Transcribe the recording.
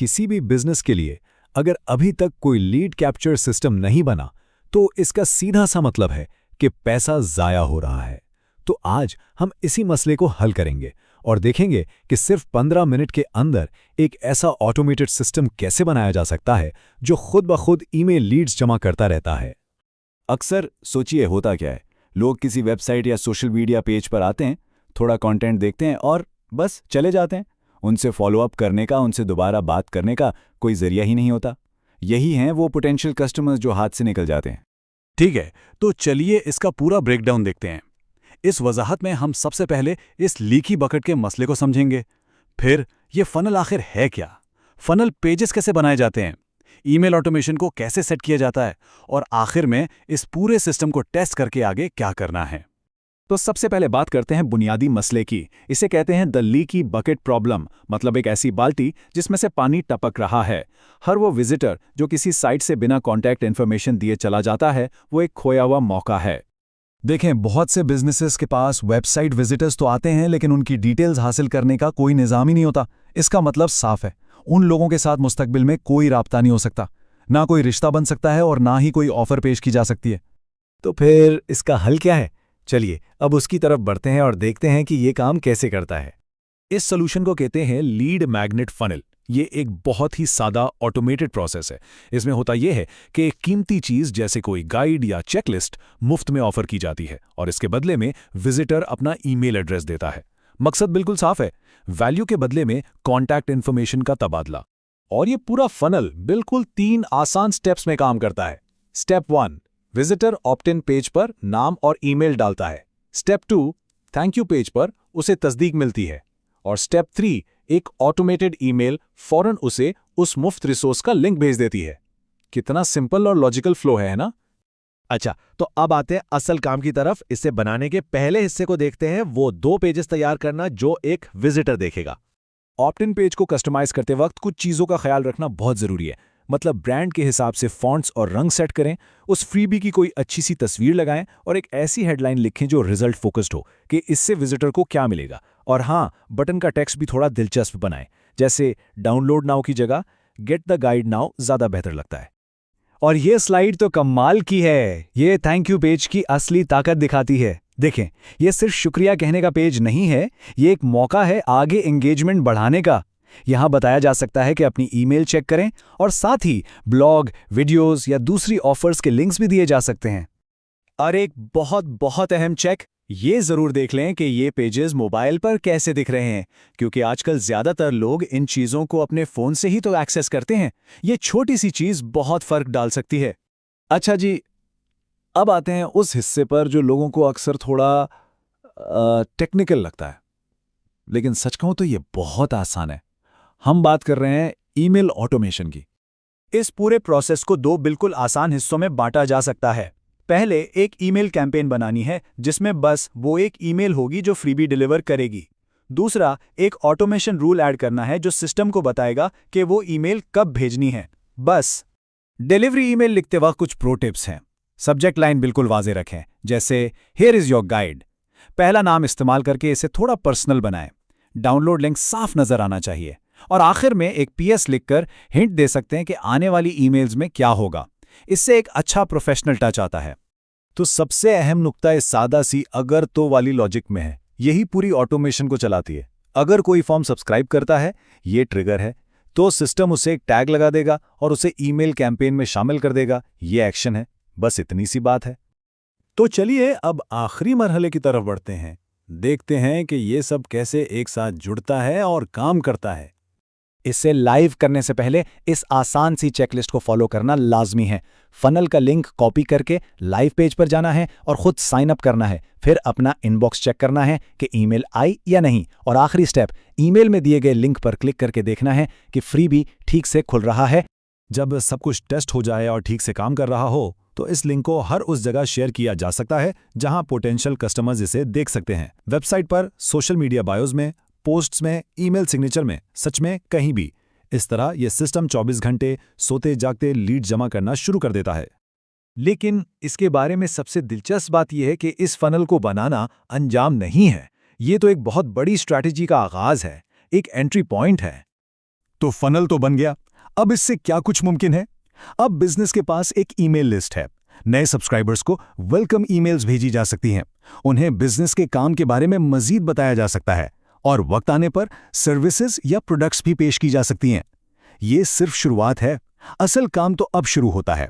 किसी भी बिजनेस के लिए अगर अभी तक कोई लीड कैप्चर सिस्टम नहीं बना तो इसका सीधा सा मतलब है कि पैसा ज़ाया हो रहा है। तो आज हम इसी मसले को हल करेंगे और देखेंगे कि सिर्फ 15 मिनट के अंदर एक ऐसा ऑटोमेटेड सिस्टम कैसे बनाया जा सकता है जो खुद ब खुद ईमेल लीड्स जमा करता रहता है। अक्सर सोचिए होता क्या है, लोग किसी वेबसाइट या सोशल मीडिया पेज पर आते हैं, थोड़ा कंटेंट देखते हैं और बस चले जाते हैं। उनसे फॉलोअप करने का, उनसे दोबारा बात करने का कोई जरिया ही नहीं होता। यही हैं वो पोटेंशियल कस्टमर्स जो हाथ से निकल जाते हैं। ठीक है, तो चलिए इसका पूरा ब्रेकडाउन देखते हैं। इस वजाहत में हम सबसे पहले इस लीकी बकेट के मसले को समझेंगे। फिर ये फनल आखिर है क्या, फनल पेजेस कैसे बनाए जाते हैं, ईमेल ऑटोमेशन को कैसे सेट किया जाता है और आखिर में इस पूरे सिस्टम को टेस्ट करके आगे क्या करना है। तो सबसे पहले बात करते हैं बुनियादी मसले की। इसे कहते हैं द लीकी बकेट प्रॉब्लम, मतलब एक ऐसी बाल्टी जिसमें से पानी टपक रहा है। हर वो विजिटर जो किसी साइट से बिना कॉन्टैक्ट इन्फॉर्मेशन दिए चला जाता है, वो एक खोया हुआ मौका है। देखें, बहुत से बिजनेसेस के पास वेबसाइट विजिटर्स तो आते हैं लेकिन उनकी डिटेल्स हासिल करने का कोई निज़ाम ही नहीं होता। इसका मतलब साफ है, उन लोगों के साथ मुस्तकबिल में कोई राब्ता नहीं हो सकता, ना कोई रिश्ता बन सकता है और ना ही कोई ऑफर पेश की जा सकती है। तो फिर इसका हल क्या है? चलिए अब उसकी तरफ बढ़ते हैं और देखते हैं कि ये काम कैसे करता है। इस सॉल्यूशन को कहते हैं लीड मैग्नेट फनल। ये एक बहुत ही सादा ऑटोमेटेड प्रोसेस है। इसमें होता यह है कि एक कीमती चीज जैसे कोई गाइड या चेकलिस्ट मुफ्त में ऑफर की जाती है और इसके बदले में विजिटर अपना ईमेल एड्रेस देता है। मकसद बिल्कुल साफ है, वैल्यू के बदले में कॉन्टैक्ट इन्फॉर्मेशन का तबादला। और ये पूरा फनल बिल्कुल 3 आसान स्टेप्स में काम करता है। स्टेप 1, विजिटर ऑप्ट इन पेज पर नाम और ईमेल डालता है। स्टेप 2, थैंक यू पेज पर उसे तस्दीक मिलती है। और स्टेप 3, एक ऑटोमेटेड ईमेल फौरन उसे उस मुफ्त रिसोर्स का लिंक भेज देती है। कितना सिंपल और लॉजिकल फ्लो है ना? अच्छा, तो अब आते हैं असल काम की तरफ। इसे बनाने के पहले हिस्से को देखते हैं, वो 2 पेजेस तैयार करना जो एक विजिटर देखेगा। ऑप्ट इन पेज को कस्टमाइज करते वक्त कुछ चीज़ों का ख्याल रखना बहुत ज़रूरी है। मतलब ब्रांड के हिसाब से फॉन्ट्स और रंग सेट करें, उस फ्रीबी की कोई अच्छी सी तस्वीर लगाएं और एक ऐसी हेडलाइन लिखें जो रिजल्ट फोकस्ड हो कि इससे विजिटर को क्या मिलेगा। और हाँ, बटन का टेक्स्ट भी थोड़ा दिलचस्प बनाएं, जैसे डाउनलोड नाउ की जगह गेट द गाइड नाउ ज़्यादा बेहतर लगता है। और ये स्लाइड तो कमाल की है, ये थैंक यू पेज की असली ताकत दिखाती है। देखें, ये सिर्फ शुक्रिया कहने का पेज नहीं है, ये एक मौका है आगे एंगेजमेंट बढ़ाने का। यहां बताया जा सकता है कि अपनी ईमेल चेक करें और साथ ही ब्लॉग, वीडियोस या दूसरी ऑफर्स के लिंक्स भी दिए जा सकते हैं। और एक बहुत बहुत अहम चेक ये जरूर देख लें कि ये पेजेस मोबाइल पर कैसे दिख रहे हैं, क्योंकि आजकल ज्यादातर लोग इन चीजों को अपने फोन से ही तो एक्सेस करते हैं। ये छोटी सी चीज बहुत फर्क डाल सकती है। अच्छा जी, अब आते हैं उस हिस्से पर जो लोगों को अक्सर थोड़ा टेक्निकल लगता है, लेकिन सच कहूं तो ये बहुत आसान है। हम बात कर रहे हैं ईमेल ऑटोमेशन की। इस पूरे प्रोसेस को 2 बिल्कुल आसान हिस्सों में बांटा जा सकता है। पहले एक ईमेल कैंपेन बनानी है जिसमें बस वो एक ईमेल होगी जो फ्रीबी डिलीवर करेगी। दूसरा, एक ऑटोमेशन रूल ऐड करना है जो सिस्टम को बताएगा कि वो ईमेल कब भेजनी है। बस डिलीवरी ईमेल लिखते वक्त कुछ प्रो टिप्स हैं। सब्जेक्ट लाइन बिल्कुल वाज़ेह रखें, जैसे हियर इज़ योर गाइड। पहला नाम इस्तेमाल करके इसे थोड़ा पर्सनल बनाएं। डाउनलोड लिंक साफ नज़र आना चाहिए। और आखिर में एक पीएस लिखकर हिंट दे सकते हैं कि आने वाली ईमेल्स में क्या होगा। इससे एक अच्छा प्रोफेशनल टच आता है। तो सबसे अहम नुक्ता इस सादा सी अगर तो वाली लॉजिक में है। यही पूरी ऑटोमेशन को चलाती है। अगर कोई फॉर्म सब्सक्राइब करता है, ये ट्रिगर है, तो सिस्टम उसे एक टैग लगा देगा और उसे ईमेल कैंपेन में शामिल कर देगा। ये एक्शन है, बस इतनी सी बात है। तो चलिए अब आखिरी मरहले की तरफ बढ़ते हैं। देखते हैं कि ये सब कैसे एक साथ जुड़ता है और काम करता है। इसे लाइव करने से पहले इस आसान सी चेकलिस्ट को फॉलो करना लाजमी है। फनल का लिंक कॉपी करके लाइव पेज पर जाना है और खुद साइन अप करना है। फिर अपना इनबॉक्स चेक करना है कि ईमेल आई या नहीं। और आखिरी स्टेप, ईमेल में दिए गए लिंक पर क्लिक करके देखना है कि फ्रीबी ठीक से खुल रहा है। जब सब कुछ टेस्ट हो जाए और ठीक से काम कर रहा हो, तो इस लिंक को हर उस जगह शेयर किया जा सकता है जहां पोटेंशियल कस्टमर्स इसे देख सकते हैं। वेबसाइट पर, सोशल मीडिया बायोज में, पोस्ट्स में, ईमेल सिग्नेचर में, सच में कहीं भी। इस तरह यह सिस्टम 24 घंटे सोते जागते लीड जमा करना शुरू कर देता है। लेकिन इसके बारे में सबसे दिलचस्प बात यह है कि इस फनल को बनाना अंजाम नहीं है। ये तो एक बहुत बड़ी स्ट्रैटेजी का आगाज है, एक एंट्री पॉइंट है। तो फनल तो बन गया। अब इससे क्या कुछ मुमकिन है? अब बिजनेस के पास एक ईमेल लिस्ट है। नए सब्सक्राइबर्स को वेलकम ईमेल्स भेजी जा सकती हैं। उन्हें बिजनेस के काम के बारे में मजीद बताया जा सकता है और वक्त आने पर सर्विसेज या प्रोडक्ट्स भी पेश की जा सकती हैं। ये सिर्फ शुरुआत है, असल काम तो अब शुरू होता है।